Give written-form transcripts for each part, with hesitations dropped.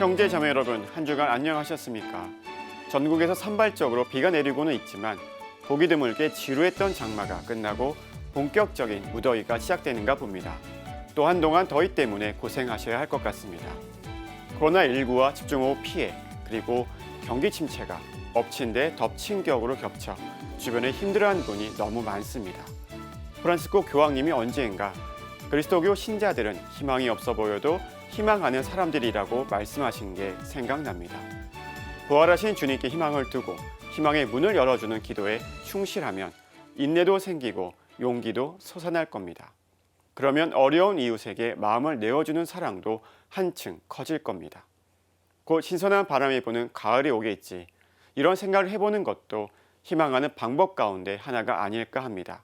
형제 자매 여러분, 한 주간 안녕하셨습니까? 전국에서 산발적으로 비가 내리고는 있지만 보기 드물게 지루했던 장마가 끝나고 본격적인 무더위가 시작되는가 봅니다. 또 한동안 더위 때문에 고생하셔야 할 것 같습니다. 코로나19와 집중호우 피해, 그리고 경기 침체가 엎친 데 덮친 격으로 겹쳐 주변에 힘들어하는 분이 너무 많습니다. 프란시스코 교황님이 언젠가 그리스도교 신자들은 희망이 없어 보여도 희망하는 사람들이라고 말씀하신 게 생각납니다. 부활하신 주님께 희망을 두고 희망의 문을 열어주는 기도에 충실하면 인내도 생기고 용기도 솟아날 겁니다. 그러면 어려운 이웃에게 마음을 내어주는 사랑도 한층 커질 겁니다. 곧 신선한 바람이 부는 가을이 오겠지. 이런 생각을 해보는 것도 희망하는 방법 가운데 하나가 아닐까 합니다.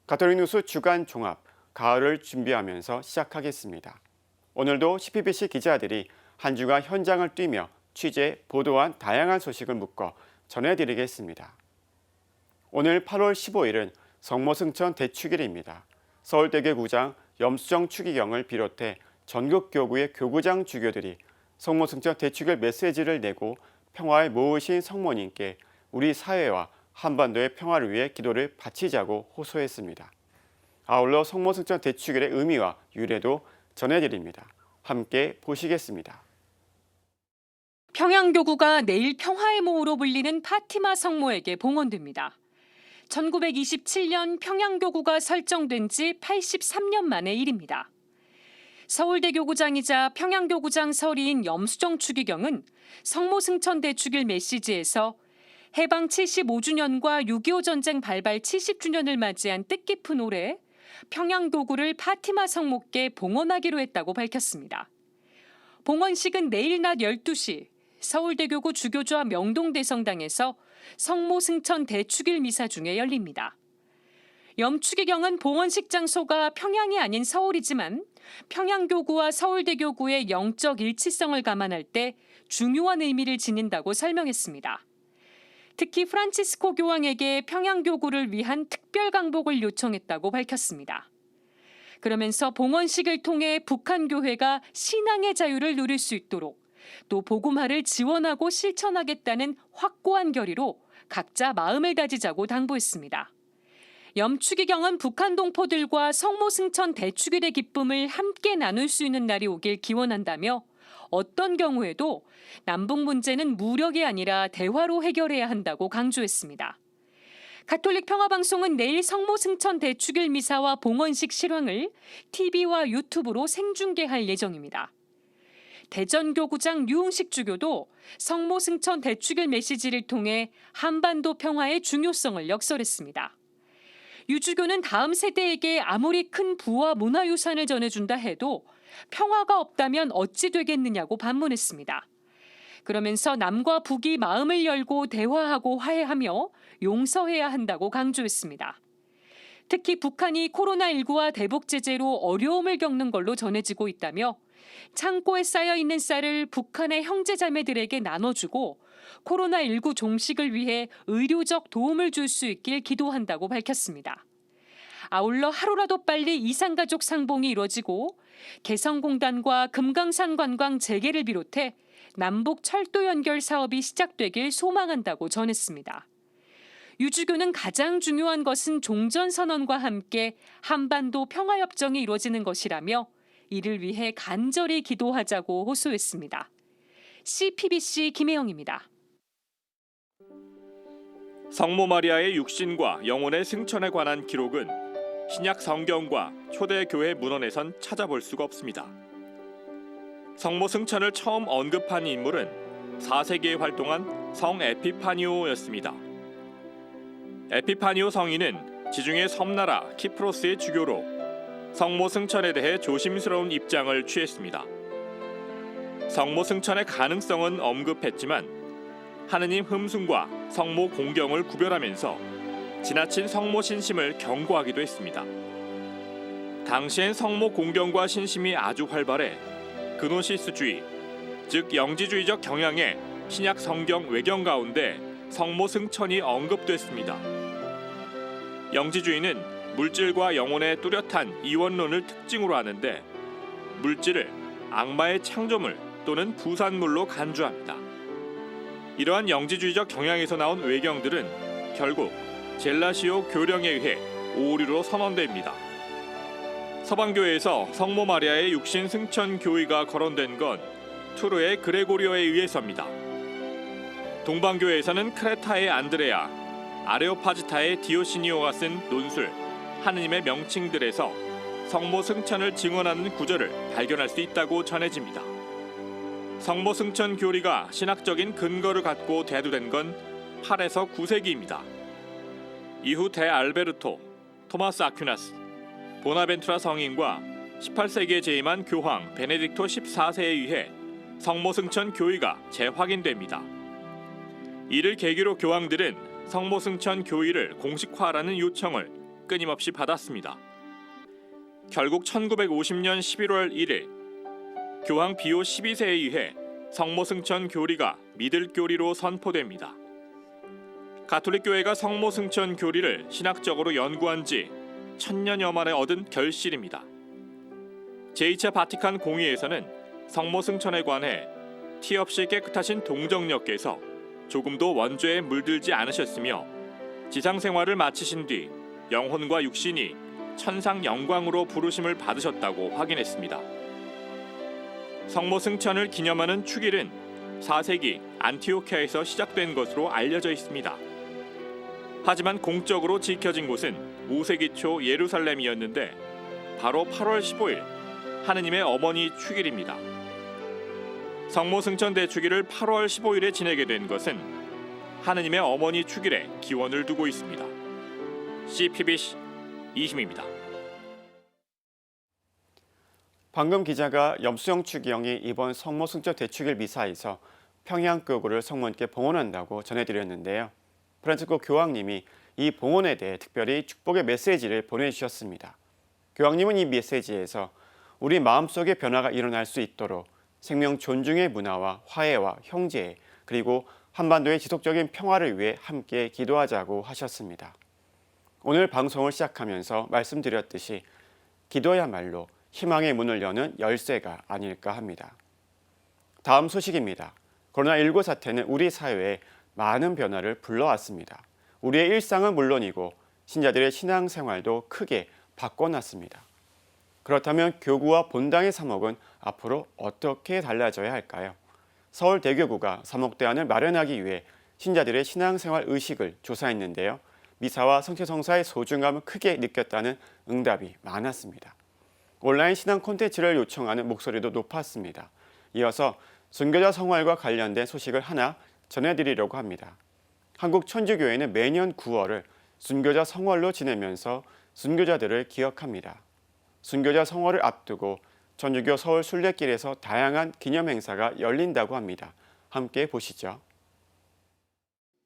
가톨릭 뉴스 주간 종합, 가을을 준비하면서 시작하겠습니다. 오늘도 CPBC 기자들이 한 주간 현장을 뛰며 취재, 보도한 다양한 소식을 묶어 전해드리겠습니다. 오늘 8월 15일은 성모승천 대축일입니다. 서울대교 구장 염수정 추기경을 비롯해 전국 교구의 교구장 주교들이 성모승천 대축일 메시지를 내고 평화에 모으신 성모님께 우리 사회와 한반도의 평화를 위해 기도를 바치자고 호소했습니다. 아울러 성모승천 대축일의 의미와 유래도 전해드립니다. 함께 보시겠습니다. 평양교구가 내일 평화의 모호로 불리는 파티마 성모에게 봉헌됩니다. 1927년 평양교구가 설정된 지 83년 만의 일입니다. 서울대 교구장이자 평양교구장 서리인 염수정 추기경은 성모승천 대축일 메시지에서 해방 75주년과 6.25 전쟁 발발 70주년을 맞이한 뜻깊은 올해 평양교구를 파티마 성모께 봉헌하기로 했다고 밝혔습니다. 봉헌식은 내일 낮 12시 서울대교구 주교조합 명동대성당에서 성모승천 대축일 미사 중에 열립니다. 염추기경은 봉헌식 장소가 평양이 아닌 서울이지만 평양교구와 서울대교구의 영적 일치성을 감안할 때 중요한 의미를 지닌다고 설명했습니다. 특히 프란치스코 교황에게 평양교구를 위한 특별 강복을 요청했다고 밝혔습니다. 그러면서 봉헌식을 통해 북한 교회가 신앙의 자유를 누릴 수 있도록 또 복음화를 지원하고 실천하겠다는 확고한 결의로 각자 마음을 다지자고 당부했습니다. 염추기경은 북한 동포들과 성모승천 대축일의 기쁨을 함께 나눌 수 있는 날이 오길 기원한다며 어떤 경우에도 남북 문제는 무력이 아니라 대화로 해결해야 한다고 강조했습니다. 가톨릭 평화방송은 내일 성모승천 대축일 미사와 봉헌식 실황을 TV와 유튜브로 생중계할 예정입니다. 대전교구장 류흥식 주교도 성모승천 대축일 메시지를 통해 한반도 평화의 중요성을 역설했습니다. 유 주교는 다음 세대에게 아무리 큰 부와 문화유산을 전해준다 해도 평화가 없다면 어찌 되겠느냐고 반문했습니다. 그러면서 남과 북이 마음을 열고 대화하고 화해하며 용서해야 한다고 강조했습니다. 특히 북한이 코로나19와 대북 제재로 어려움을 겪는 걸로 전해지고 있다며 창고에 쌓여있는 쌀을 북한의 형제자매들에게 나눠주고 코로나19 종식을 위해 의료적 도움을 줄 수 있길 기도한다고 밝혔습니다. 아울러 하루라도 빨리 이산가족 상봉이 이뤄지고 개성공단과 금강산 관광 재개를 비롯해 남북 철도 연결 사업이 시작되길 소망한다고 전했습니다. 유 주교는 가장 중요한 것은 종전선언과 함께 한반도 평화협정이 이루어지는 것이라며 이를 위해 간절히 기도하자고 호소했습니다. CPBC 김혜영입니다. 성모 마리아의 육신과 영혼의 승천에 관한 기록은 신약 성경과 초대 교회 문헌에선 찾아볼 수가 없습니다. 성모 승천을 처음 언급한 인물은 4세기에 활동한 성 에피파니오였습니다. 에피파니오 성인은 지중해 섬나라 키프로스의 주교로 성모 승천에 대해 조심스러운 입장을 취했습니다. 성모 승천의 가능성은 언급했지만 하느님 흠숭과 성모 공경을 구별하면서 지나친 성모 신심을 경고하기도 했습니다. 당시엔 성모 공경과 신심이 아주 활발해 그노시스주의, 즉 영지주의적 경향의 신약 성경 외경 가운데 성모 승천이 언급됐습니다. 영지주의는 물질과 영혼의 뚜렷한 이원론을 특징으로 하는데 물질을 악마의 창조물, 또는 부산물로 간주합니다. 이러한 영지주의적 경향에서 나온 외경들은 결국 젤라시오 교령에 의해 오류로 선언됩니다. 서방교회에서 성모 마리아의 육신 승천 교의가 거론된 건 투르의 그레고리오에 의해서입니다. 동방교회에서는 크레타의 안드레아, 아레오파지타의 디오시니오가 쓴 논술, 하느님의 명칭들에서 성모 승천을 증언하는 구절을 발견할 수 있다고 전해집니다. 성모 승천 교리가 신학적인 근거를 갖고 대두된 건 8에서 9세기입니다. 이후 대알베르토, 토마스 아퀴나스, 보나벤투라 성인과 18세기에 재임한 교황 베네딕토 14세에 의해 성모 승천 교의가 재확인됩니다. 이를 계기로 교황들은 성모 승천 교의를 공식화하라는 요청을 끊임없이 받았습니다. 결국 1950년 11월 1일 교황 비오 12세에 의해 성모 승천 교리가 믿을 교리로 선포됩니다. 가톨릭 교회가 성모 승천 교리를 신학적으로 연구한 지 1000년여 만에 얻은 결실입니다. 제2차 바티칸 공의에서는 성모 승천에 관해 티 없이 깨끗하신 동정녀께서 조금도 원죄에 물들지 않으셨으며 지상 생활을 마치신 뒤 영혼과 육신이 천상 영광으로 부르심을 받으셨다고 확인했습니다. 성모 승천을 기념하는 축일은 4세기 안티오키아에서 시작된 것으로 알려져 있습니다. 하지만 공적으로 지켜진 곳은 5세기 초 예루살렘이었는데 바로 8월 15일 하느님의 어머니 축일입니다. 성모 승천 대축일을 8월 15일에 지내게 된 것은 하느님의 어머니 축일에 기원을 두고 있습니다. CPBC 이심입니다. 방금 기자가 염수영 추기경이 이번 성모 승천 대축일 미사에서 평양교구를 성모님께 봉헌한다고 전해드렸는데요. 프란치스코 교황님이 이 봉헌에 대해 특별히 축복의 메시지를 보내주셨습니다. 교황님은 이 메시지에서 우리 마음속에 변화가 일어날 수 있도록 생명 존중의 문화와 화해와 형제 그리고 한반도의 지속적인 평화를 위해 함께 기도하자고 하셨습니다. 오늘 방송을 시작하면서 말씀드렸듯이 기도야말로 희망의 문을 여는 열쇠가 아닐까 합니다. 다음 소식입니다. 코로나19 사태는 우리 사회에 많은 변화를 불러왔습니다. 우리의 일상은 물론이고 신자들의 신앙생활도 크게 바꿔놨습니다. 그렇다면 교구와 본당의 사목은 앞으로 어떻게 달라져야 할까요? 서울대교구가 사목대안을 마련하기 위해 신자들의 신앙생활 의식을 조사했는데요. 미사와 성체성사의 소중함을 크게 느꼈다는 응답이 많았습니다. 온라인 신앙 콘텐츠를 요청하는 목소리도 높았습니다. 이어서 순교자 성활과 관련된 소식을 하나 전해드리려고 합니다. 한국천주교회는 매년 9월을 순교자 성월로 지내면서 순교자들을 기억합니다. 순교자 성월을 앞두고 천주교 서울 순례길에서 다양한 기념 행사가 열린다고 합니다. 함께 보시죠.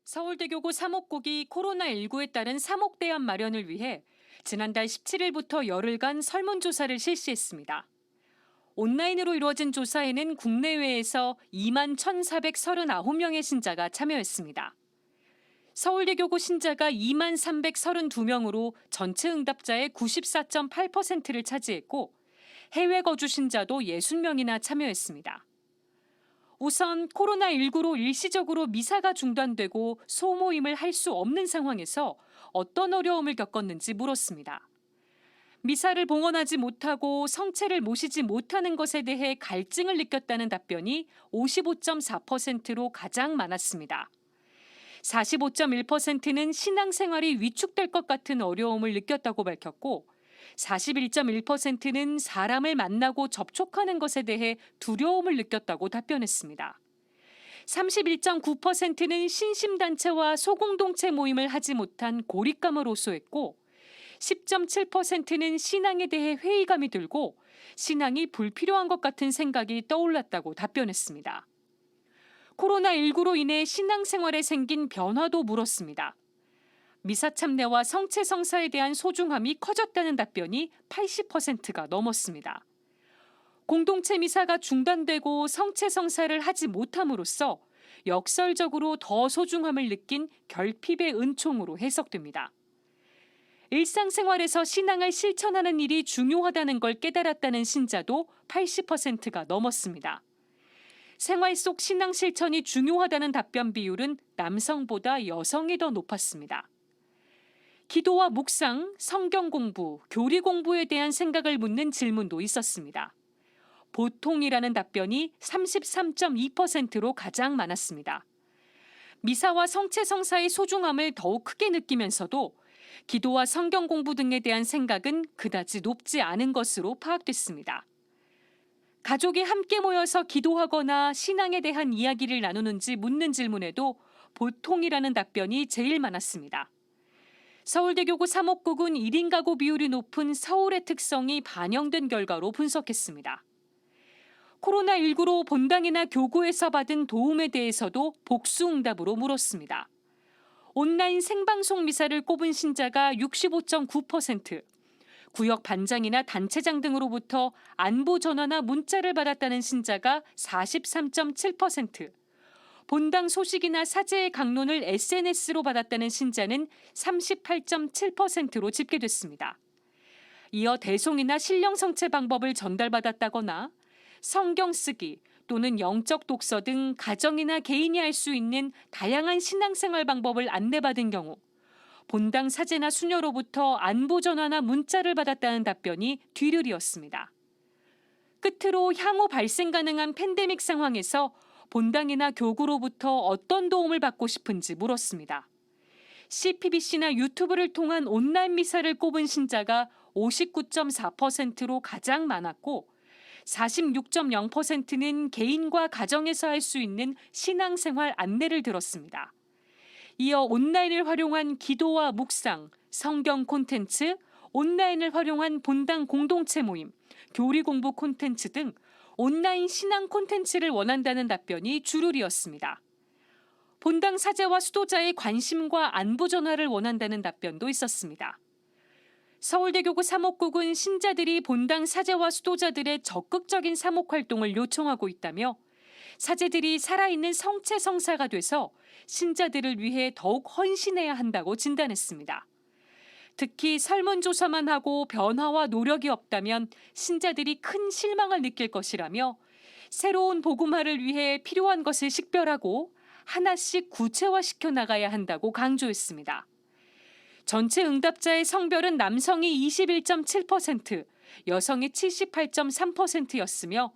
서울대교구 사목국이 코로나19에 따른 사목대안 마련을 위해 지난달 17일부터 열흘간 설문조사를 실시했습니다. 온라인으로 이루어진 조사에는 국내외에서 2만 1,439명의 신자가 참여했습니다. 서울대교구 신자가 2만 332명으로 전체 응답자의 94.8%를 차지했고 해외 거주 신자도 60명이나 참여했습니다. 우선 코로나19로 일시적으로 미사가 중단되고 소모임을 할 수 없는 상황에서 어떤 어려움을 겪었는지 물었습니다. 미사를 봉헌하지 못하고 성체를 모시지 못하는 것에 대해 갈증을 느꼈다는 답변이 55.4%로 가장 많았습니다. 45.1%는 신앙생활이 위축될 것 같은 어려움을 느꼈다고 밝혔고 41.1%는 사람을 만나고 접촉하는 것에 대해 두려움을 느꼈다고 답변했습니다. 31.9%는 신심단체와 소공동체 모임을 하지 못한 고립감을 호소했고 10.7%는 신앙에 대해 회의감이 들고 신앙이 불필요한 것 같은 생각이 떠올랐다고 답변했습니다. 코로나19로 인해 신앙생활에 생긴 변화도 물었습니다. 미사 참례와 성체 성사에 대한 소중함이 커졌다는 답변이 80%가 넘었습니다. 공동체 미사가 중단되고 성체 성사를 하지 못함으로써 역설적으로 더 소중함을 느낀 결핍의 은총으로 해석됩니다. 일상생활에서 신앙을 실천하는 일이 중요하다는 걸 깨달았다는 신자도 80%가 넘었습니다. 생활 속 신앙 실천이 중요하다는 답변 비율은 남성보다 여성이 더 높았습니다. 기도와 묵상, 성경 공부, 교리 공부에 대한 생각을 묻는 질문도 있었습니다. 보통이라는 답변이 33.2%로 가장 많았습니다. 미사와 성체성사의 소중함을 더욱 크게 느끼면서도 기도와 성경 공부 등에 대한 생각은 그다지 높지 않은 것으로 파악됐습니다. 가족이 함께 모여서 기도하거나 신앙에 대한 이야기를 나누는지 묻는 질문에도 보통이라는 답변이 제일 많았습니다. 서울대교구 3호국은 1인 가구 비율이 높은 서울의 특성이 반영된 결과로 분석했습니다. 코로나19로 본당이나 교구에서 받은 도움에 대해서도 복수응답으로 물었습니다. 온라인 생방송 미사를 꼽은 신자가 65.9%, 구역 반장이나 단체장 등으로부터 안부 전화나 문자를 받았다는 신자가 43.7%, 본당 소식이나 사제의 강론을 SNS로 받았다는 신자는 38.7%로 집계됐습니다. 이어 대송이나 신령 성체 방법을 전달받았다거나 성경 쓰기 또는 영적 독서 등 가정이나 개인이 할 수 있는 다양한 신앙생활 방법을 안내받은 경우 본당 사제나 수녀로부터 안부 전화나 문자를 받았다는 답변이 뒤를 끝으로 향후 발생 가능한 팬데믹 상황에서 본당이나 교구로부터 어떤 도움을 받고 싶은지 물었습니다. CPBC나 유튜브를 통한 온라인 미사를 꼽은 신자가 59.4%로 가장 많았고 46.0%는 개인과 가정에서 할 수 있는 신앙생활 안내를 들었습니다. 이어 온라인을 활용한 기도와 묵상, 성경 콘텐츠, 온라인을 활용한 본당 공동체 모임, 교리 공부 콘텐츠 등 온라인 신앙 콘텐츠를 원한다는 답변이 주룰이었습니다. 본당 사제와 수도자의 관심과 안부 전화를 원한다는 답변도 있었습니다. 서울대교구 사목국은 신자들이 본당 사제와 수도자들의 적극적인 사목 활동을 요청하고 있다며 사제들이 살아있는 성체 성사가 돼서 신자들을 위해 더욱 헌신해야 한다고 진단했습니다. 특히 설문조사만 하고 변화와 노력이 없다면 신자들이 큰 실망을 느낄 것이라며 새로운 복음화를 위해 필요한 것을 식별하고 하나씩 구체화시켜 나가야 한다고 강조했습니다. 전체 응답자의 성별은 남성이 21.7%, 여성이 78.3%였으며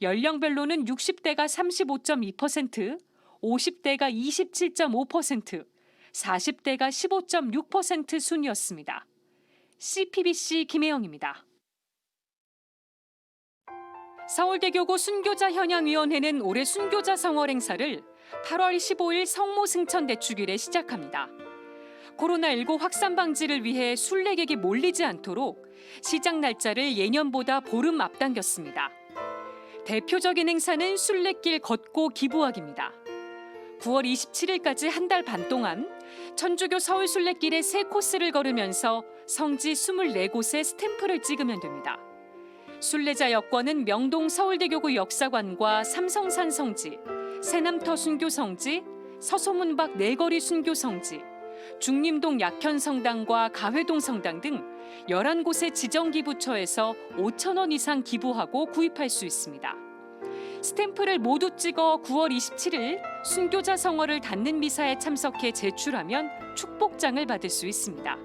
연령별로는 60대가 35.2%, 50대가 27.5%, 40대가 15.6% 순이었습니다. CPBC 김혜영입니다. 서울대교구 순교자 현양위원회는 올해 순교자 성월 행사를 8월 15일 성모승천대 주길에 시작합니다. 코로나19 확산 방지를 위해 순례객이 몰리지 않도록 시작 날짜를 예년보다 보름 앞당겼습니다. 대표적인 행사는 순례길 걷고 기부하기입니다. 9월 27일까지 한 달 반 동안 천주교 서울 순례길의 3코스를 걸으면서 성지 24곳에 스탬프를 찍으면 됩니다. 순례자 여권은 명동 서울대교구 역사관과 삼성산 성지, 새남터 순교 성지, 서소문박 내거리 순교 성지, 중림동 약현성당과 가회동 성당 등 11곳의 지정기부처에서 5,000원 이상 기부하고 구입할 수 있습니다. 스탬프를 모두 찍어 9월 27일 순교자 성월을 닫는 미사에 참석해 제출하면 축복장을 받을 수 있습니다.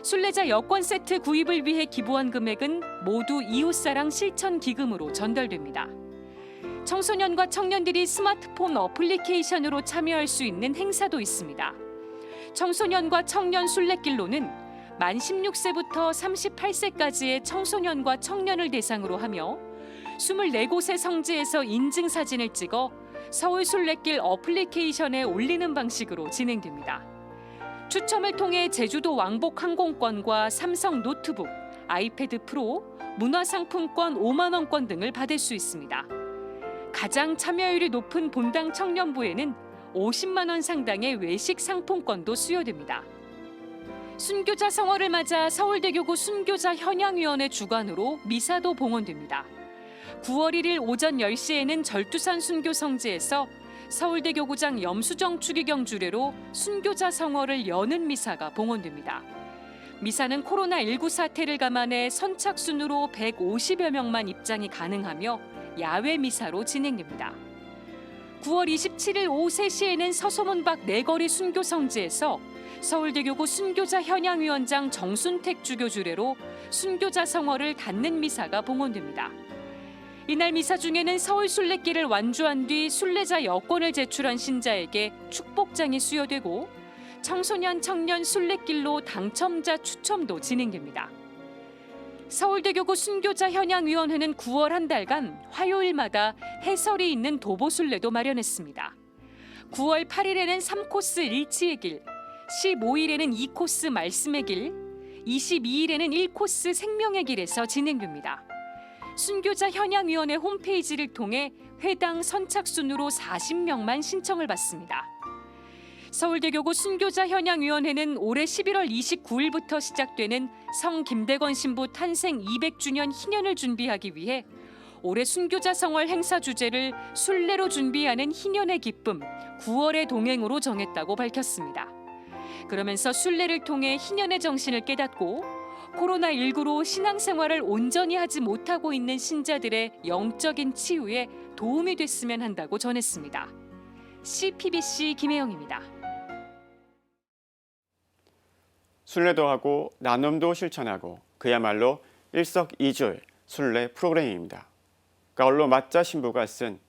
순례자 여권 세트 구입을 위해 기부한 금액은 모두 이웃사랑 실천 기금으로 전달됩니다. 청소년과 청년들이 스마트폰 어플리케이션으로 참여할 수 있는 행사도 있습니다. 청소년과 청년 순례길로는 만 16세부터 38세까지의 청소년과 청년을 대상으로 하며 24곳의 성지에서 인증사진을 찍어 서울 순례길 어플리케이션에 올리는 방식으로 진행됩니다. 추첨을 통해 제주도 왕복 항공권과 삼성 노트북, 아이패드 프로, 문화상품권 5만 원권 등을 받을 수 있습니다. 가장 참여율이 높은 본당 청년부에는 50만 원 상당의 외식 상품권도 수여됩니다. 순교자 성월을 맞아 서울대교구 순교자 현양위원회 주관으로 미사도 봉헌됩니다. 9월 1일 오전 10시에는 절두산 순교 성지에서 서울대교구장 염수정 추기경 주례로 순교자 성월을 여는 미사가 봉헌됩니다. 미사는 코로나19 사태를 감안해 선착순으로 150여 명만 입장이 가능하며 야외 미사로 진행됩니다. 9월 27일 오후 3시에는 서소문 밖 내거리 순교 성지에서 서울대교구 순교자 현양위원장 정순택 주교 주례로 순교자 성월을 닫는 미사가 봉헌됩니다. 이날 미사 중에는 서울 순례길을 완주한 뒤 순례자 여권을 제출한 신자에게 축복장이 수여되고 청소년 청년 순례길로 당첨자 추첨도 진행됩니다. 서울대교구 순교자 현양위원회는 9월 한 달간 화요일마다 해설이 있는 도보순례도 마련했습니다. 9월 8일에는 3코스 일치의 길, 15일에는 2코스 말씀의 길, 22일에는 1코스 생명의 길에서 진행됩니다. 순교자 현양위원회 홈페이지를 통해 회당 선착순으로 40명만 신청을 받습니다. 서울대교구 순교자 현양위원회는 올해 11월 29일부터 시작되는 성 김대건 신부 탄생 200주년 희년을 준비하기 위해 올해 순교자 성월 행사 주제를 순례로 준비하는 희년의 기쁨, 9월의 동행으로 정했다고 밝혔습니다. 그러면서 순례를 통해 희년의 정신을 깨닫고 코로나19로 신앙생활을 온전히 하지 못하고 있는 신자들의 영적인 치유에 도움이 됐으면 한다고 전했습니다. CPBC 김혜영입니다. 순례도 하고 나눔도 실천하고 그야말로 일석이조의 순례 프로그램입니다. 가을로 맞자 신부가 쓴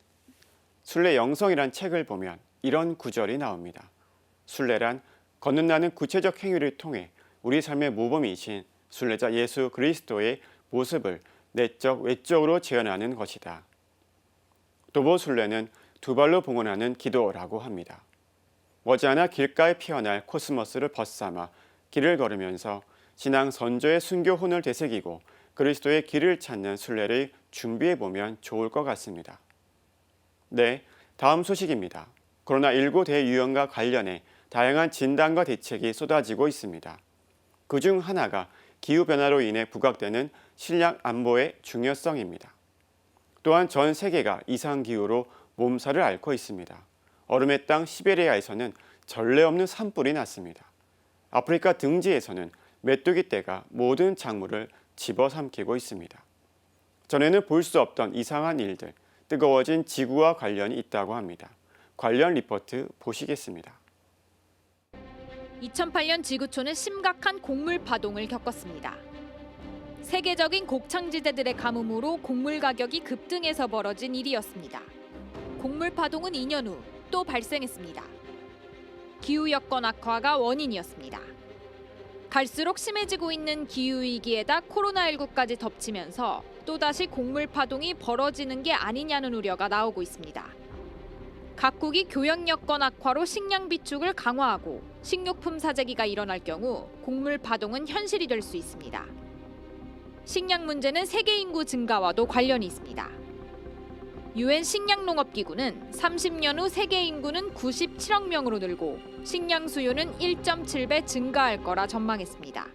순례 영성이란 책을 보면 이런 구절이 나옵니다. 순례란 거듭나는 구체적 행위를 통해 우리 삶의 모범이신 순례자 예수 그리스도의 모습을 내적 외적으로 재현하는 것이다. 도보순례는 두 발로 봉헌하는 기도라고 합니다. 머지않아 길가에 피어날 코스모스를 벗삼아 길을 걸으면서 신앙 선조의 순교혼을 되새기고 그리스도의 길을 찾는 순례를 준비해보면 좋을 것 같습니다. 네, 다음 소식입니다. 코로나19 대유행과 관련해 다양한 진단과 대책이 쏟아지고 있습니다. 그중 하나가 기후변화로 인해 부각되는 식량 안보의 중요성입니다. 또한 전 세계가 이상기후로 몸살을 앓고 있습니다. 얼음의 땅 시베리아에서는 전례 없는 산불이 났습니다. 아프리카 등지에서는 메뚜기 떼가 모든 작물을 집어삼키고 있습니다. 전에는 볼 수 없던 이상한 일들, 뜨거워진 지구와 관련이 있다고 합니다. 관련 리포트 보시겠습니다. 2008년 지구촌은 심각한 곡물 파동을 겪었습니다. 세계적인 곡창지대들의 가뭄으로 곡물 가격이 급등해서 벌어진 일이었습니다. 곡물 파동은 2년 후 또 발생했습니다. 기후 여건 악화가 원인이었습니다. 갈수록 심해지고 있는 기후위기에다 코로나19까지 덮치면서 또다시 곡물 파동이 벌어지는 게 아니냐는 우려가 나오고 있습니다. 각국이 교역 여건 악화로 식량 비축을 강화하고 식료품 사재기가 일어날 경우 곡물 파동은 현실이 될 수 있습니다. 식량 문제는 세계 인구 증가와도 관련이 있습니다. UN 식량농업기구는 30년 후 세계 인구는 97억 명으로 늘고 식량 수요는 1.7배 증가할 거라 전망했습니다.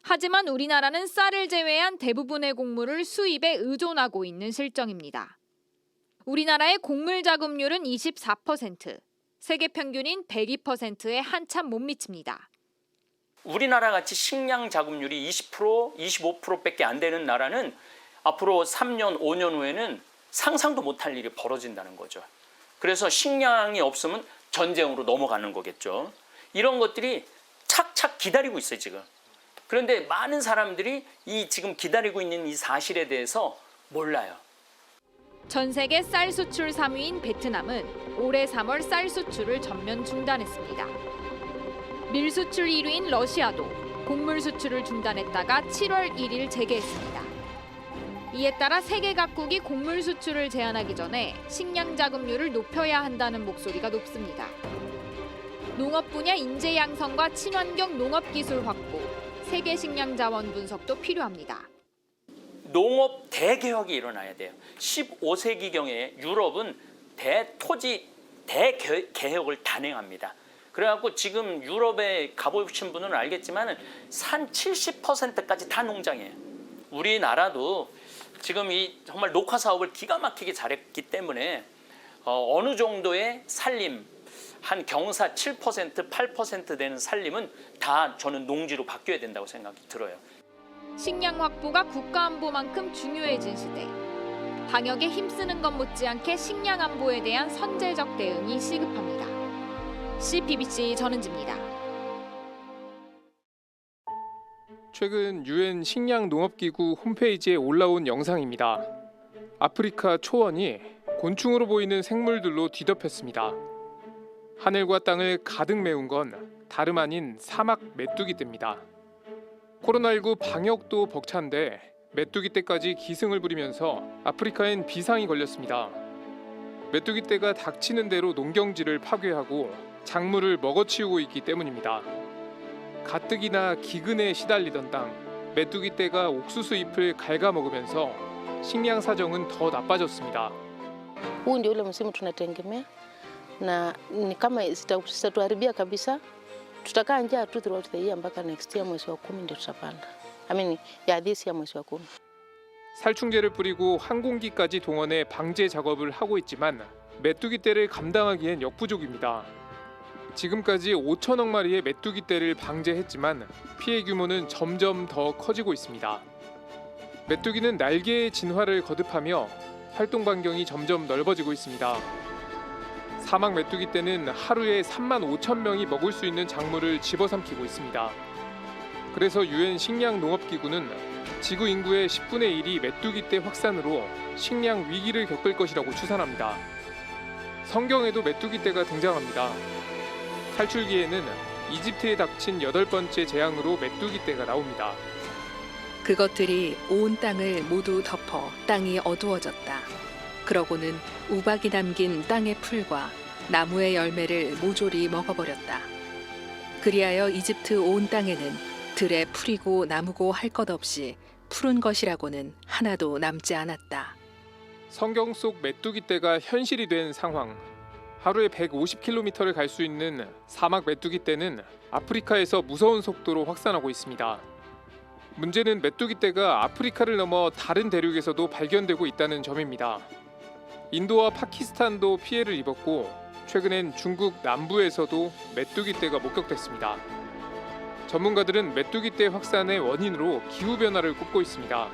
하지만 우리나라는 쌀을 제외한 대부분의 곡물을 수입에 의존하고 있는 실정입니다. 우리나라의 곡물 자급률은 24%, 세계 평균인 102%에 한참 못 미칩니다. 우리나라 같이 식량 자급률이 20%, 25%밖에 안 되는 나라는 앞으로 3년, 5년 후에는 상상도 못할 일이 벌어진다는 거죠. 그래서 식량이 없으면 전쟁으로 넘어가는 거겠죠. 이런 것들이 착착 기다리고 있어요, 지금. 그런데 많은 사람들이 이 지금 기다리고 있는 이 사실에 대해서 몰라요. 전 세계 쌀 수출 3위인 베트남은 올해 3월 쌀 수출을 전면 중단했습니다. 밀 수출 1위인 러시아도 곡물 수출을 중단했다가 7월 1일 재개했습니다. 이에 따라 세계 각국이 곡물 수출을 제한하기 전에 식량 자급률을 높여야 한다는 목소리가 높습니다. 농업 분야 인재 양성과 친환경 농업 기술 확보, 세계 식량 자원 분석도 필요합니다. 농업 대개혁이 일어나야 돼요. 15세기경에 유럽은 대토지 대개혁을 단행합니다. 그래갖고 지금 유럽에 가보신 분은 알겠지만 산 70%까지 다 농장이에요. 우리나라도 지금 이 정말 녹화 사업을 기가 막히게 잘했기 때문에 어느 정도의 살림, 한 경사 7%, 8% 되는 살림은 다 저는 농지로 바뀌어야 된다고 생각이 들어요. 식량 확보가 국가 안보만큼 중요해진 시대. 방역에 힘쓰는 것 못지않게 식량 안보에 대한 선제적 대응이 시급합니다. CBBC 전은지입니다. 최근 유엔 식량농업기구 홈페이지에 올라온 영상입니다. 아프리카 초원이 곤충으로 보이는 생물들로 뒤덮였습니다. 하늘과 땅을 가득 메운 건 다름 아닌 사막 메뚜기떼입니다. 코로나19 방역도 벅찬데 메뚜기떼까지 기승을 부리면서 아프리카엔 비상이 걸렸습니다. 메뚜기떼가 닥치는 대로 농경지를 파괴하고 작물을 먹어치우고 있기 때문입니다. 가뜩이나 기근에 시달리던 땅, 메뚜기떼가 옥수수 잎을 갉아먹으면서 식량 사정은 더 나빠졌습니다. Huu ndio ule msimu tunategemea na ni kama sitatuharibia kabisa. Tutakaa njaa tu throughout the year mpaka next year mwezi wa 10 ndio tutapanda. This year mwezi wa 10. 살충제를 뿌리고 항공기까지 동원해 방제 작업을 하고 있지만 메뚜기떼를 감당하기엔 역부족입니다. 지금까지 5천억 마리의 메뚜기떼를 방제했지만 피해 규모는 점점 더 커지고 있습니다. 메뚜기는 날개의 진화를 거듭하며 활동 반경이 점점 넓어지고 있습니다. 사막 메뚜기떼는 하루에 3만 5천 명이 먹을 수 있는 작물을 집어삼키고 있습니다. 그래서 유엔 식량농업기구는 지구 인구의 10분의 1이 메뚜기떼 확산으로 식량 위기를 겪을 것이라고 추산합니다. 성경에도 메뚜기떼가 등장합니다. 탈출기에는 이집트에 닥친 8번째 재앙으로 메뚜기떼가 나옵니다. 그것들이 온 땅을 모두 덮어 땅이 어두워졌다. 그러고는 우박이 남긴 땅의 풀과 나무의 열매를 모조리 먹어버렸다. 그리하여 이집트 온 땅에는 들에 풀이고 나무고 할 것 없이 푸른 것이라고는 하나도 남지 않았다. 성경 속 메뚜기떼가 현실이 된 상황. 하루에 150km를 갈 수 있는 사막 메뚜기떼는 아프리카에서 무서운 속도로 확산하고 있습니다. 문제는 메뚜기떼가 아프리카를 넘어 다른 대륙에서도 발견되고 있다는 점입니다. 인도와 파키스탄도 피해를 입었고 최근엔 중국 남부에서도 메뚜기떼가 목격됐습니다. 전문가들은 메뚜기떼 확산의 원인으로 기후변화를 꼽고 있습니다.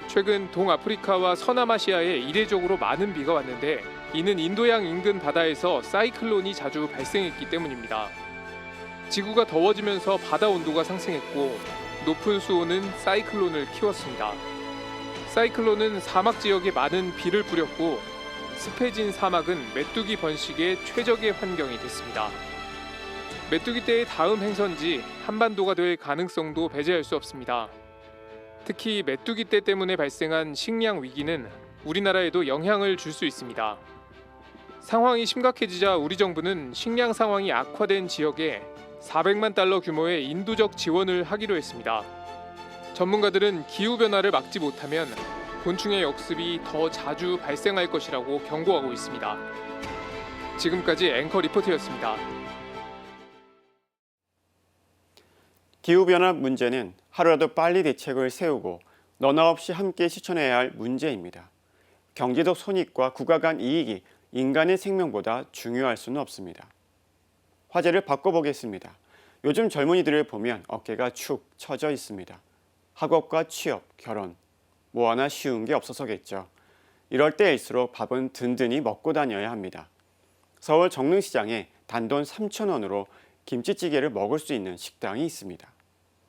최근 동아프리카와 서남아시아에 이례적으로 많은 비가 왔는데 이는 인도양 인근 바다에서 사이클론이 자주 발생했기 때문입니다. 지구가 더워지면서 바다 온도가 상승했고 높은 수온은 사이클론을 키웠습니다. 사이클론은 사막 지역에 많은 비를 뿌렸고 습해진 사막은 메뚜기 번식의 최적의 환경이 됐습니다. 메뚜기떼의 다음 행선지 한반도가 될 가능성도 배제할 수 없습니다. 특히 메뚜기떼 때문에 발생한 식량 위기는 우리나라에도 영향을 줄 수 있습니다. 상황이 심각해지자 우리 정부는 식량 상황이 악화된 지역에 400만 달러 규모의 인도적 지원을 하기로 했습니다. 전문가들은 기후변화를 막지 못하면 곤충의 역습이 더 자주 발생할 것이라고 경고하고 있습니다. 지금까지 앵커 리포트였습니다. 기후변화 문제는 하루라도 빨리 대책을 세우고 너나 없이 함께 실천해야 할 문제입니다. 경제적 손익과 국가 간 이익이 인간의 생명보다 중요할 수는 없습니다. 화제를 바꿔보겠습니다. 요즘 젊은이들을 보면 어깨가 축 처져 있습니다. 학업과 취업, 결혼, 뭐 하나 쉬운 게 없어서겠죠. 이럴 때일수록 밥은 든든히 먹고 다녀야 합니다. 서울 정릉시장에 단돈 3,000원으로 김치찌개를 먹을 수 있는 식당이 있습니다.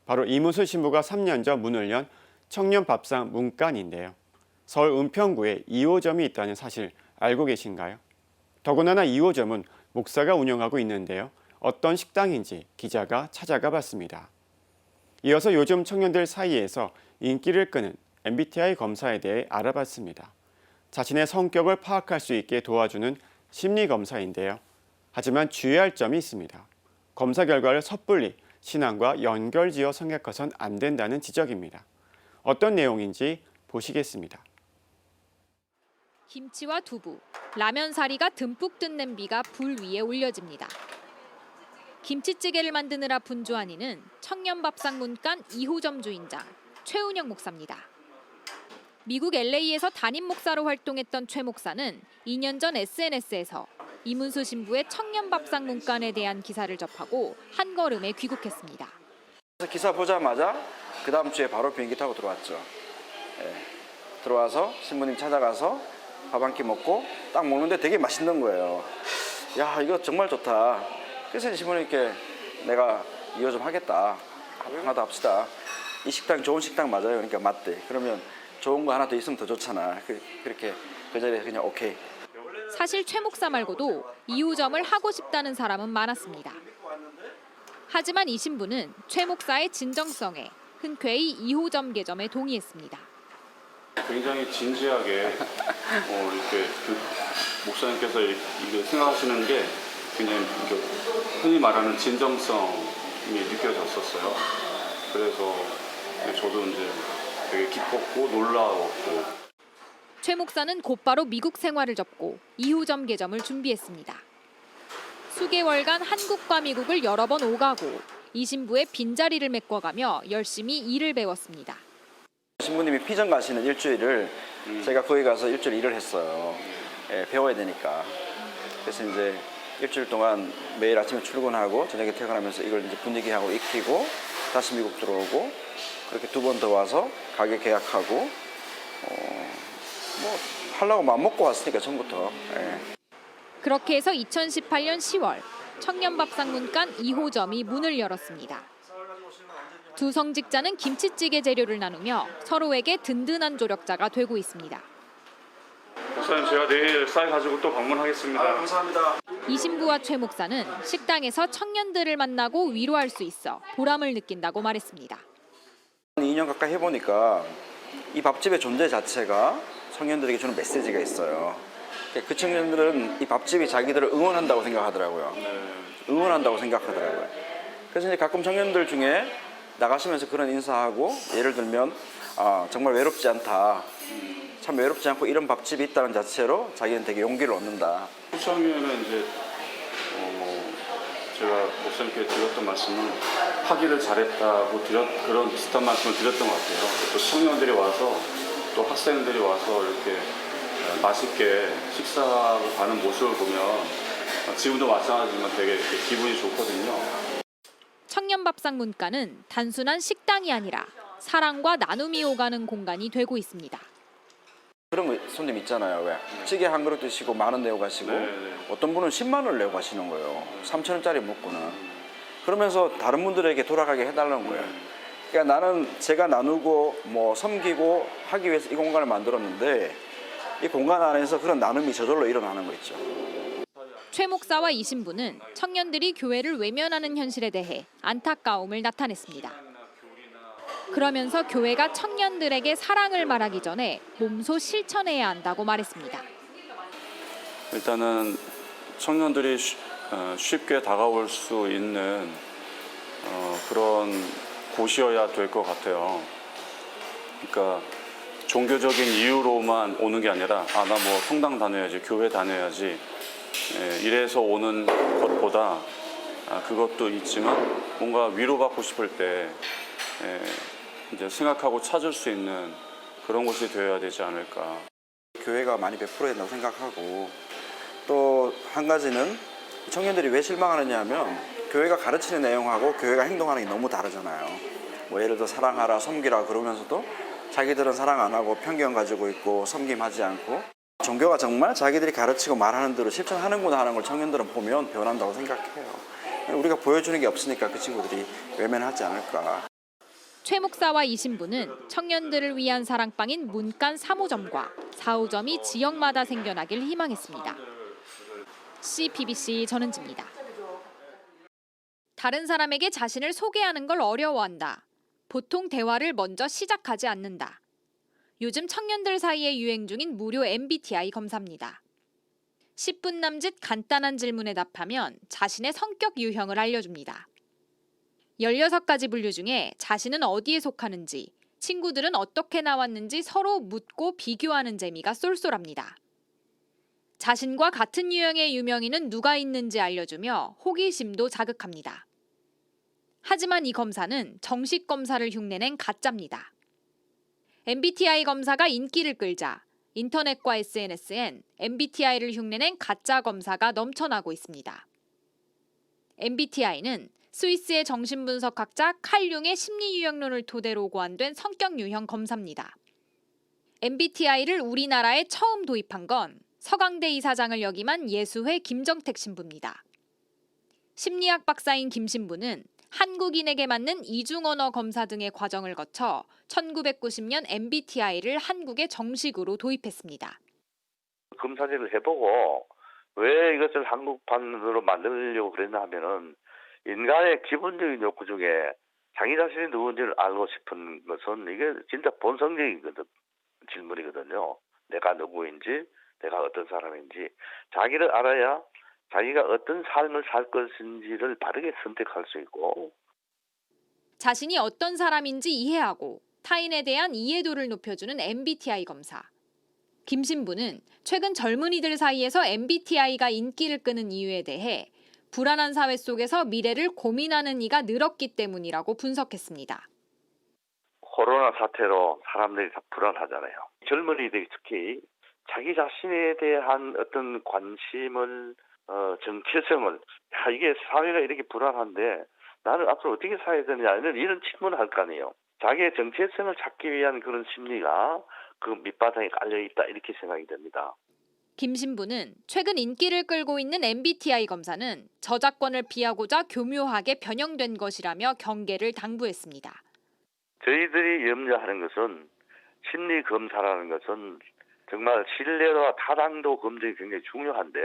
바로 이문수 신부가 3년 전 문을 연 청년밥상 문간인데요. 서울 은평구에 2호점이 있다는 사실 알고 계신가요? 더군다나 2호점은 목사가 운영하고 있는데요. 어떤 식당인지 기자가 찾아가 봤습니다. 이어서 요즘 청년들 사이에서 인기를 끄는 MBTI 검사에 대해 알아봤습니다. 자신의 성격을 파악할 수 있게 도와주는 심리 검사인데요. 하지만 주의할 점이 있습니다. 검사 결과를 섣불리 신앙과 연결지어 생각해선 안 된다는 지적입니다. 어떤 내용인지 보시겠습니다. 김치와 두부, 라면 사리가 듬뿍 든 냄비가 불 위에 올려집니다. 김치찌개를 만드느라 분주한 이는 청년밥상 문간 2호점 주인장 최운영 목사입니다. 미국 LA에서 담임 목사로 활동했던 최 목사는 2년 전 SNS에서 이문수 신부의 청년밥상 문간에 대한 기사를 접하고 한 걸음에 귀국했습니다. 기사 보자마자 그 다음 주에 바로 비행기 타고 들어왔죠. 들어와서 신부님 찾아가서 밥 한 끼 먹고 딱 먹는데 되게 맛있는 거예요. 야, 이거 정말 좋다. 그래서 신부님께 내가 이거 좀 하겠다. 하나 더 합시다. 이 식당 좋은 식당 맞아요. 그러니까 맞대. 그러면 좋은 거 하나 더 있으면 더 좋잖아. 그렇게 그 자리에 그냥 오케이. 사실 최 목사 말고도 2호점을 하고 싶다는 사람은 많았습니다. 하지만 이 신부는 최 목사의 진정성에 흔쾌히 2호점 개점에 동의했습니다. 굉장히 진지하게 이렇게 그 목사님께서 이게 생각하시는 게 굉장히 흔히 말하는 진정성이 느껴졌었어요. 그래서 저도 이제 되게 기뻤고 놀라웠고. 최 목사는 곧바로 미국 생활을 접고 2호점 개점을 준비했습니다. 수개월간 한국과 미국을 여러 번 오가고 이 신부의 빈자리를 메꿔가며 열심히 일을 배웠습니다. 신부님이 피전 가시는 일주일을 제가 거기 가서 일주일 일을 했어요. 예, 배워야 되니까. 그래서 이제 일주일 동안 매일 아침에 출근하고 저녁에 퇴근하면서 이걸 이제 분위기하고 익히고 다시 미국 들어오고 그렇게 2번 더 와서 가게 계약하고 뭐 하려고 마음 먹고 왔으니까 처음부터. 예. 그렇게 해서 2018년 10월 청년밥상문간 2호점이 문을 열었습니다. 두 성직자는 김치찌개 재료를 나누며 서로에게 든든한 조력자가 되고 있습니다. 목사님 제가 내일 쌀 가지고 또 방문하겠습니다. 감사합니다. 이 신부와 최 목사는 식당에서 청년들을 만나고 위로할 수 있어 보람을 느낀다고 말했습니다. 2년 가까이 해보니까 이 밥집의 존재 자체가 청년들에게 주는 메시지가 있어요. 그 청년들은 이 밥집이 자기들을 응원한다고 생각하더라고요. 응원한다고 생각하더라고요. 그래서 이제 가끔 청년들 중에 나가시면서 그런 인사하고 예를 들면 정말 외롭지 않다. 참 외롭지 않고 이런 밥집이 있다는 자체로 자기는 되게 용기를 얻는다. 초창기에는 이제 제가 목사님께 드렸던 말씀은 하기를 잘했다고 그런 비슷한 말씀을 드렸던 것 같아요. 또 청년들이 와서 또 학생들이 와서 이렇게 맛있게 식사하고 가는 모습을 보면 지금도 마찬가지지만 되게 이렇게 기분이 좋거든요. 청년밥상 문가는 단순한 식당이 아니라 사랑과 나눔이 오가는 공간이 되고 있습니다. 그런 손님 있잖아요. 왜? 찌개 한 그릇 드시고 10,000원 내고 가시고 어떤 분은 10만 원을 내고 가시는 거예요. 3,000원짜리 먹고는. 그러면서 다른 분들에게 돌아가게 해달라는 거예요. 그러니까 나는 제가 나누고 뭐 섬기고 하기 위해서 이 공간을 만들었는데 이 공간 안에서 그런 나눔이 저절로 일어나는 거 있죠. 최 목사와 이 신부는 청년들이 교회를 외면하는 현실에 대해 안타까움을 나타냈습니다. 그러면서 교회가 청년들에게 사랑을 말하기 전에 몸소 실천해야 한다고 말했습니다. 일단은 청년들이 쉽게 다가올 수 있는 그런 곳이어야 될 것 같아요. 그러니까 종교적인 이유로만 오는 게 아니라 나 뭐 성당 다녀야지, 교회 다녀야지 이래서 오는 것보다 그것도 있지만 뭔가 위로받고 싶을 때 이제 생각하고 찾을 수 있는 그런 곳이 되어야 되지 않을까. 교회가 많이 베풀어야 된다고 생각하고 또 한 가지는 청년들이 왜 실망하느냐 하면 교회가 가르치는 내용하고 교회가 행동하는 게 너무 다르잖아요. 뭐 예를 들어 사랑하라, 섬기라 그러면서도 자기들은 사랑 안 하고 편견 가지고 있고 섬김하지 않고 종교가 정말 자기들이 가르치고 말하는 대로 실천하는구나 하는 걸 청년들은 보면 변한다고 생각해요. 우리가 보여주는 게 없으니까 그 친구들이 외면하지 않을까. 최 목사와 이 신부는 청년들을 위한 사랑방인 문간 3호점과 4호점이 지역마다 생겨나길 희망했습니다. CBBC 전은지입니다. 다른 사람에게 자신을 소개하는 걸 어려워한다. 보통 대화를 먼저 시작하지 않는다. 요즘 청년들 사이에 유행 중인 무료 MBTI 검사입니다. 10분 남짓 간단한 질문에 답하면 자신의 성격 유형을 알려줍니다. 16가지 분류 중에 자신은 어디에 속하는지, 친구들은 어떻게 나왔는지 서로 묻고 비교하는 재미가 쏠쏠합니다. 자신과 같은 유형의 유명인은 누가 있는지 알려주며 호기심도 자극합니다. 하지만 이 검사는 정식 검사를 흉내낸 가짜입니다. MBTI 검사가 인기를 끌자 인터넷과 SNS엔 MBTI를 흉내낸 가짜 검사가 넘쳐나고 있습니다. MBTI는 스위스의 정신분석학자 칼 융의 심리유형론을 토대로 고안된 성격 유형 검사입니다. MBTI를 우리나라에 처음 도입한 건 서강대 이사장을 역임한 예수회 김정택 신부입니다. 심리학 박사인 김 신부는 한국인에게 맞는 이중언어 검사 등의 과정을 거쳐 1990년 MBTI를 한국에 정식으로 도입했습니다. 검사를 해보고 왜 이것을 한국판으로 만들려고 그랬나 하면은 인간의 기본적인 욕구 중에 자기 자신이 누군지를 알고 싶은 것은 이게 진짜 본성적인 질문이거든요. 내가 누구인지, 내가 어떤 사람인지 자기를 알아야 자기가 어떤 삶을 살 것인지를 바르게 선택할 수 있고 자신이 어떤 사람인지 이해하고 타인에 대한 이해도를 높여주는 MBTI 검사. 김 신부는 최근 젊은이들 사이에서 MBTI가 인기를 끄는 이유에 대해 불안한 사회 속에서 미래를 고민하는 이가 늘었기 때문이라고 분석했습니다. 코로나 사태로 사람들이 다 불안하잖아요. 젊은이들이 특히 자기 자신에 대한 어떤 관심을 정체성을 이게 사회가 이렇게 불안한데 나는 앞으로 어떻게 살아야 되느냐 이런 질문을 할 거 아니에요. 자기의 정체성을 찾기 위한 그런 심리가 그 밑바닥에 깔려있다 이렇게 생각이 됩니다. 김 신부는 최근 인기를 끌고 있는 MBTI 검사는 저작권을 피하고자 교묘하게 변형된 것이라며 경계를 당부했습니다. 저희들이 염려하는 것은 심리 검사라는 것은 정말 신뢰와 타당도 검증이 굉장히 중요한데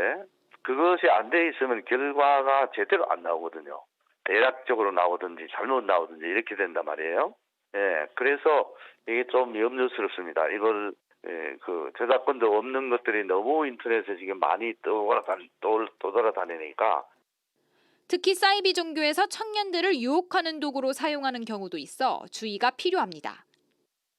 그것이 안 돼 있으면 결과가 제대로 안 나오거든요. 대략적으로 나오든지 잘못 나오든지 이렇게 된단 말이에요. 예, 그래서 이게 좀 염려스럽습니다. 이걸 그 저작권도 없는 것들이 너무 인터넷에 지금 많이 떠돌아다니니까. 특히 사이비 종교에서 청년들을 유혹하는 도구로 사용하는 경우도 있어 주의가 필요합니다.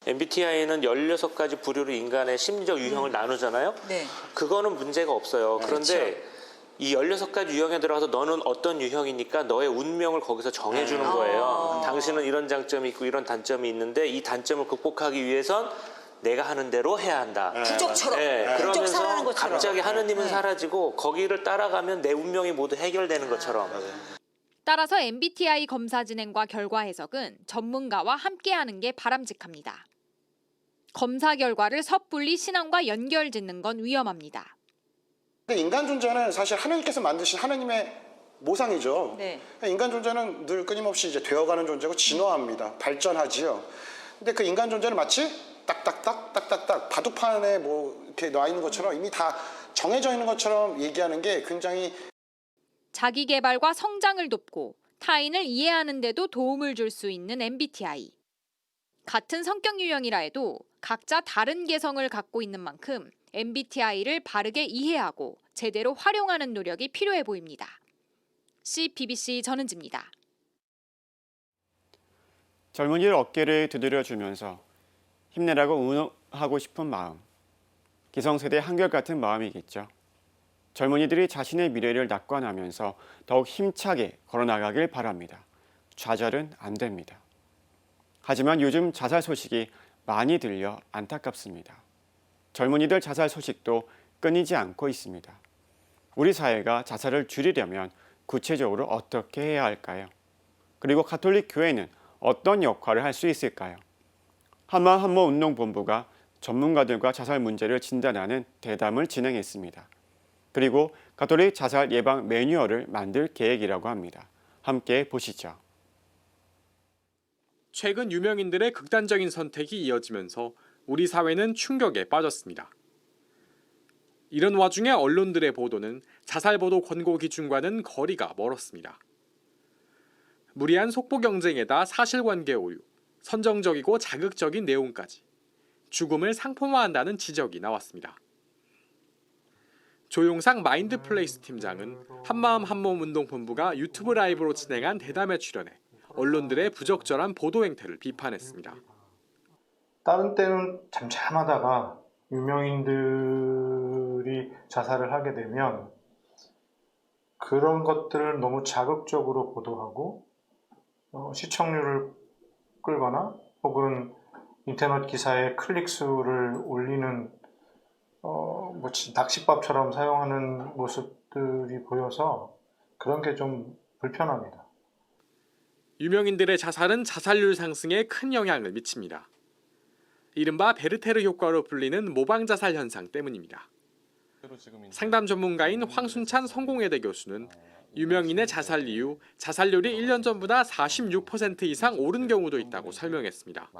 MBTI는 16가지 부류로 인간의 심리적 유형을 나누잖아요. 네. 그거는 문제가 없어요. 그런데 그렇죠. 이 16가지 유형에 들어가서 너는 어떤 유형이니까 너의 운명을 거기서 정해주는 거예요. 당신은 이런 장점이 있고 이런 단점이 있는데 이 단점을 극복하기 위해선 내가 하는 대로 해야 한다. 부족처럼. 그러면서 갑자기 하느님은 사라지고 거기를 따라가면 내 운명이 모두 해결되는 것처럼. 따라서 MBTI 검사 진행과 결과 해석은 전문가와 함께하는 게 바람직합니다. 검사 결과를 섣불리 신앙과 연결짓는 건 위험합니다. 인간 존재는 사실 하나님께서 만드신 하나님의 모상이죠. 네. 인간 존재는 늘 끊임없이 이제 되어가는 존재고 진화합니다. 발전하지요. 근데 그 인간 존재는 마치 딱딱딱 바둑판에 뭐 이렇게 놔 있는 것처럼 이미 다 정해져 있는 것처럼 얘기하는 게 굉장히 자기 개발과 성장을 돕고 타인을 이해하는 데도 도움을 줄 수 있는 MBTI. 같은 성격 유형이라 해도 각자 다른 개성을 갖고 있는 만큼 MBTI를 바르게 이해하고 제대로 활용하는 노력이 필요해 보입니다. CBBC 전은지입니다. 젊은이들 어깨를 두드려주면서 힘내라고 응원하고 싶은 마음. 기성세대 한결같은 마음이겠죠. 젊은이들이 자신의 미래를 낙관하면서 더욱 힘차게 걸어나가길 바랍니다. 좌절은 안 됩니다. 하지만 요즘 자살 소식이 많이 들려 안타깝습니다. 젊은이들 자살 소식도 끊이지 않고 있습니다. 우리 사회가 자살을 줄이려면 구체적으로 어떻게 해야 할까요? 그리고 가톨릭 교회는 어떤 역할을 할 수 있을까요? 한마한모운동본부가 전문가들과 자살 문제를 진단하는 대담을 진행했습니다. 그리고 가톨릭 자살 예방 매뉴얼을 만들 계획이라고 합니다. 함께 보시죠. 최근 유명인들의 극단적인 선택이 이어지면서 우리 사회는 충격에 빠졌습니다. 이런 와중에 언론들의 보도는 자살 보도 권고 기준과는 거리가 멀었습니다. 무리한 속보 경쟁에다 사실관계 오유, 선정적이고 자극적인 내용까지 죽음을 상품화한다는 지적이 나왔습니다. 조용상 마인드플레이스 팀장은 한마음 한몸 운동본부가 유튜브 라이브로 진행한 대담에 출연해 언론들의 부적절한 보도 행태를 비판했습니다. 다른 때는 잠잠하다가 유명인들이 자살을 하게 되면 그런 것들을 너무 자극적으로 보도하고 시청률을 끌거나 혹은 인터넷 기사에 클릭 수를 올리는 낚싯밥처럼 사용하는 모습들이 보여서 그런 게 좀 불편합니다. 유명인들의 자살은 자살률 상승에 큰 영향을 미칩니다. 이른바 베르테르 효과로 불리는 모방자살 현상 때문입니다. 상담 전문가인 황순찬 성공회대 교수는 유명인의 자살 이후 자살률이 1년 전보다 46% 이상 오른 경우도 있다고 설명했습니다.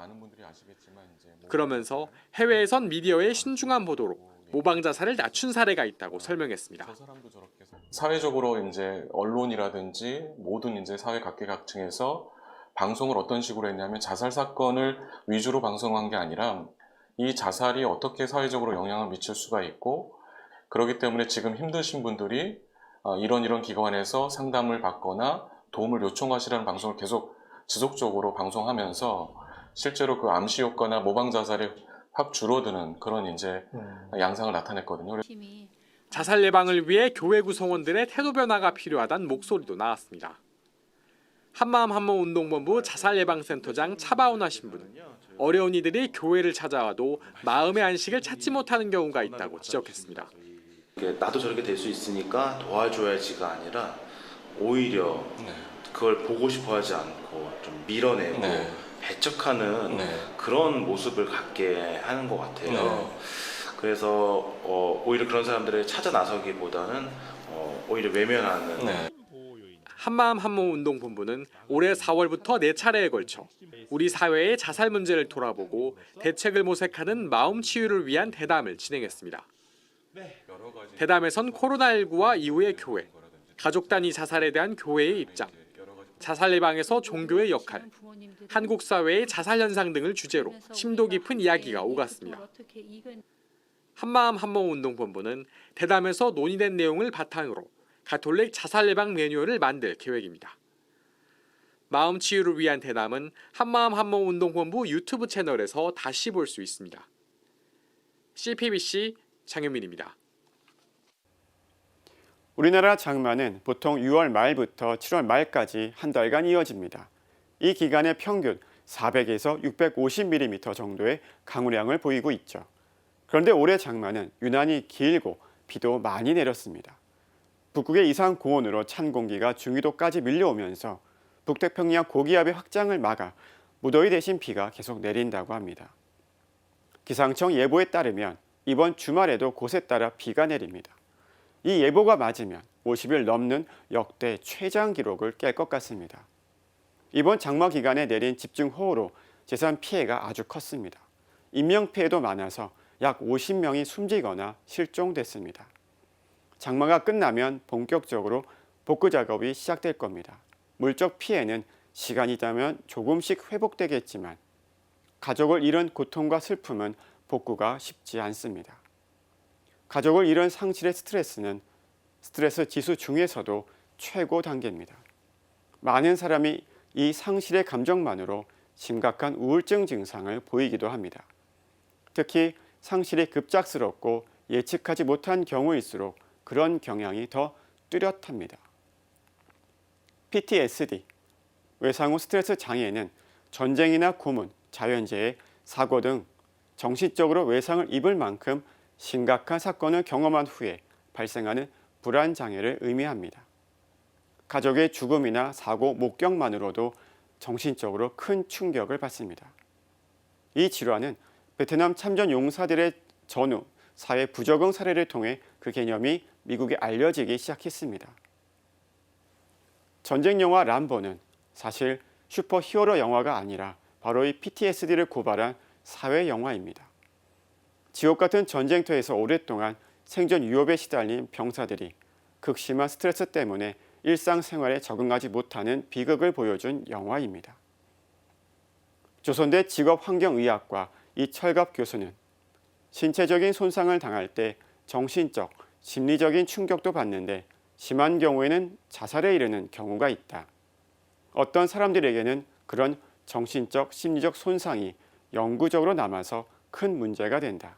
그러면서 해외에선 미디어의 신중한 보도로 모방 자살을 낮춘 사례가 있다고 설명했습니다. 사회적으로 이제 언론이라든지 모든 이제 사회 각계각층에서 방송을 어떤 식으로 했냐면 자살 사건을 위주로 방송한 게 아니라 이 자살이 어떻게 사회적으로 영향을 미칠 수가 있고 그렇기 때문에 지금 힘드신 분들이 이런 기관에서 상담을 받거나 도움을 요청하시라는 방송을 계속 지속적으로 방송하면서 실제로 그 암시 효과나 모방 자살이 확 줄어드는 그런 이제 양상을 나타냈거든요. 자살 예방을 위해 교회 구성원들의 태도 변화가 필요하다는 목소리도 나왔습니다. 한마음 한몸 운동본부 자살예방센터장 차바운화 신부는 어려운 이들이 교회를 찾아와도 마음의 안식을 찾지 못하는 경우가 있다고 지적했습니다. 나도 저렇게 될 수 있으니까 도와줘야지가 아니라 오히려 그걸 보고 싶어 하지 않고 좀 밀어내고 배척하는 그런 모습을 갖게 하는 것 같아요. 그래서 오히려 그런 사람들을 찾아 나서기보다는 오히려 외면하는. 한마음 한몸 운동본부는 올해 4월부터 4차례에 걸쳐 우리 사회의 자살 문제를 돌아보고 대책을 모색하는 마음 치유를 위한 대담을 진행했습니다. 대담에선 코로나19와 이후의 교회, 가족 단위 자살에 대한 교회의 입장, 자살 예방에서 종교의 역할, 한국 사회의 자살 현상 등을 주제로 심도 깊은 이야기가 오갔습니다. 한마음 한몸 운동본부는 대담에서 논의된 내용을 바탕으로 가톨릭 자살 예방 매뉴얼을 만들 계획입니다. 마음 치유를 위한 대담은 한마음 한몸 운동본부 유튜브 채널에서 다시 볼 수 있습니다. CPBC 장현민입니다. 우리나라 장마는 보통 6월 말부터 7월 말까지 한 달간 이어집니다. 이 기간에 평균 400에서 650mm 정도의 강우량을 보이고 있죠. 그런데 올해 장마는 유난히 길고 비도 많이 내렸습니다. 북극의 이상 고온으로 찬 공기가 중위도까지 밀려오면서 북태평양 고기압의 확장을 막아 무더위 대신 비가 계속 내린다고 합니다. 기상청 예보에 따르면 이번 주말에도 곳에 따라 비가 내립니다. 이 예보가 맞으면 50일 넘는 역대 최장 기록을 깰 것 같습니다. 이번 장마 기간에 내린 집중호우로 재산 피해가 아주 컸습니다. 인명피해도 많아서 약 50명이 숨지거나 실종됐습니다. 장마가 끝나면 본격적으로 복구 작업이 시작될 겁니다. 물적 피해는 시간이 지나면 조금씩 회복되겠지만 가족을 잃은 고통과 슬픔은 복구가 쉽지 않습니다. 가족을 잃은 상실의 스트레스는 스트레스 지수 중에서도 최고 단계입니다. 많은 사람이 이 상실의 감정만으로 심각한 우울증 증상을 보이기도 합니다. 특히 상실이 급작스럽고 예측하지 못한 경우일수록 그런 경향이 더 뚜렷합니다. PTSD, 외상 후 스트레스 장애는 전쟁이나 고문, 자연재해, 사고 등 정신적으로 외상을 입을 만큼 심각한 사건을 경험한 후에 발생하는 불안 장애를 의미합니다. 가족의 죽음이나 사고 목격만으로도 정신적으로 큰 충격을 받습니다. 이 질환은 베트남 참전 용사들의 전후 사회 부적응 사례를 통해 그 개념이 미국에 알려지기 시작했습니다. 전쟁 영화 람보는 사실 슈퍼히어로 영화가 아니라 바로 이 PTSD를 고발한 사회 영화입니다. 지옥 같은 전쟁터에서 오랫동안 생존 위협에 시달린 병사들이 극심한 스트레스 때문에 일상생활에 적응하지 못하는 비극을 보여준 영화입니다. 조선대 직업환경의학과 이철갑 교수는 신체적인 손상을 당할 때 정신적, 심리적인 충격도 받는데 심한 경우에는 자살에 이르는 경우가 있다. 어떤 사람들에게는 그런 정신적, 심리적 손상이 영구적으로 남아서 큰 문제가 된다.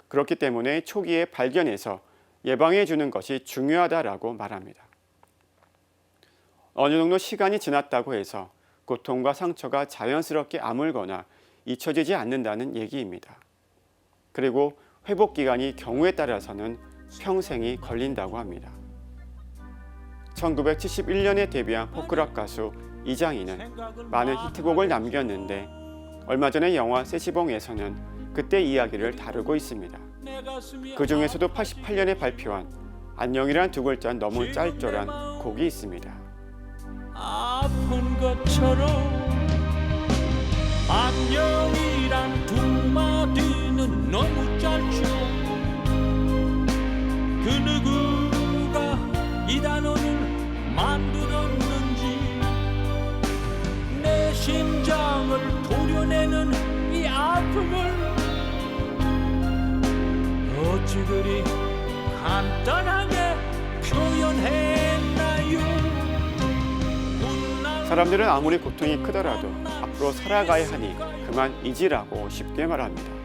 그렇기 때문에 초기에 발견해서 예방해 주는 것이 중요하다라고 말합니다. 어느 정도 시간이 지났다고 해서 고통과 상처가 자연스럽게 아물거나 잊혀지지 않는다는 얘기입니다. 그리고 회복 기간이 경우에 따라서는 평생이 걸린다고 합니다. 1971년에 데뷔한 포크락 가수 이장희는 많은 히트곡을 남겼는데 얼마 전의 영화 세시봉에서는 그때 이야기를 다루고 있습니다. 그 중에서도 88년에 발표한 안녕이란 두 글자 너무 짤조란 곡이 있습니다. 아픈 것처럼 안녕이란 두 마디는 너무 짧죠. 그 누구가 이 단어를 만들었는지 내 심장을 도려내는 이 아픔을 어찌 그리 간단하게 표현했나요? 사람들은 아무리 고통이 크더라도 앞으로 살아가야 하니 그만 잊으라고 쉽게 말합니다.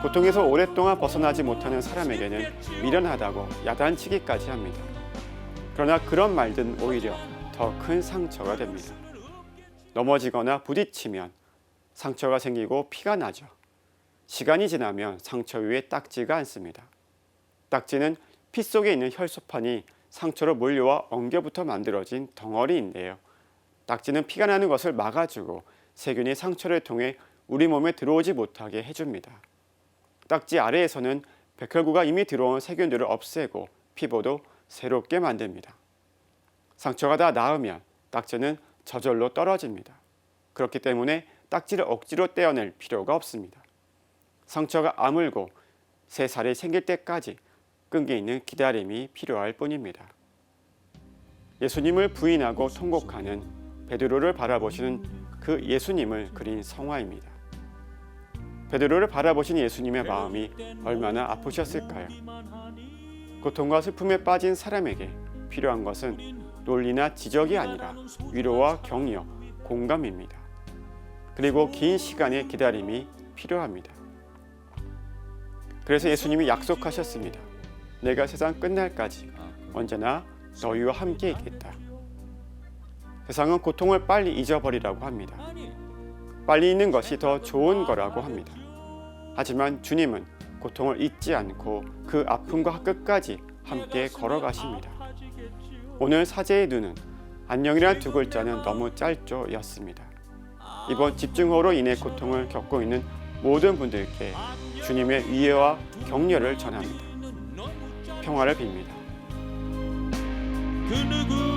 고통에서 오랫동안 벗어나지 못하는 사람에게는 미련하다고 야단치기까지 합니다. 그러나 그런 말들은 오히려 더 큰 상처가 됩니다. 넘어지거나 부딪히면 상처가 생기고 피가 나죠. 시간이 지나면 상처 위에 딱지가 앉습니다. 딱지는 피 속에 있는 혈소판이 상처로 몰려와 엉겨붙어 만들어진 덩어리인데요. 딱지는 피가 나는 것을 막아주고 세균이 상처를 통해 우리 몸에 들어오지 못하게 해줍니다. 딱지 아래에서는 백혈구가 이미 들어온 세균들을 없애고 피부도 새롭게 만듭니다. 상처가 다 나으면 딱지는 저절로 떨어집니다. 그렇기 때문에 딱지를 억지로 떼어낼 필요가 없습니다. 상처가 아물고 새 살이 생길 때까지 끈기 있는 기다림이 필요할 뿐입니다. 예수님을 부인하고 통곡하는 베드로를 바라보시는 그 예수님을 그린 성화입니다. 베드로를 바라보신 예수님의 마음이 얼마나 아프셨을까요? 고통과 슬픔에 빠진 사람에게 필요한 것은 논리나 지적이 아니라 위로와 격려, 공감입니다. 그리고 긴 시간의 기다림이 필요합니다. 그래서 예수님이 약속하셨습니다. 내가 세상 끝날까지 언제나 너희와 함께 있겠다. 세상은 고통을 빨리 잊어버리라고 합니다. 빨리 잊는 것이 더 좋은 거라고 합니다. 하지만 주님은 고통을 잊지 않고 그 아픔과 끝까지 함께 걸어가십니다. 오늘 사제의 눈은 안녕이란 두 글자는 너무 짧죠 였습니다. 이번 집중호우로 인해 고통을 겪고 있는 모든 분들께 주님의 위로와 격려를 전합니다. 평화를 빕니다. 그 누구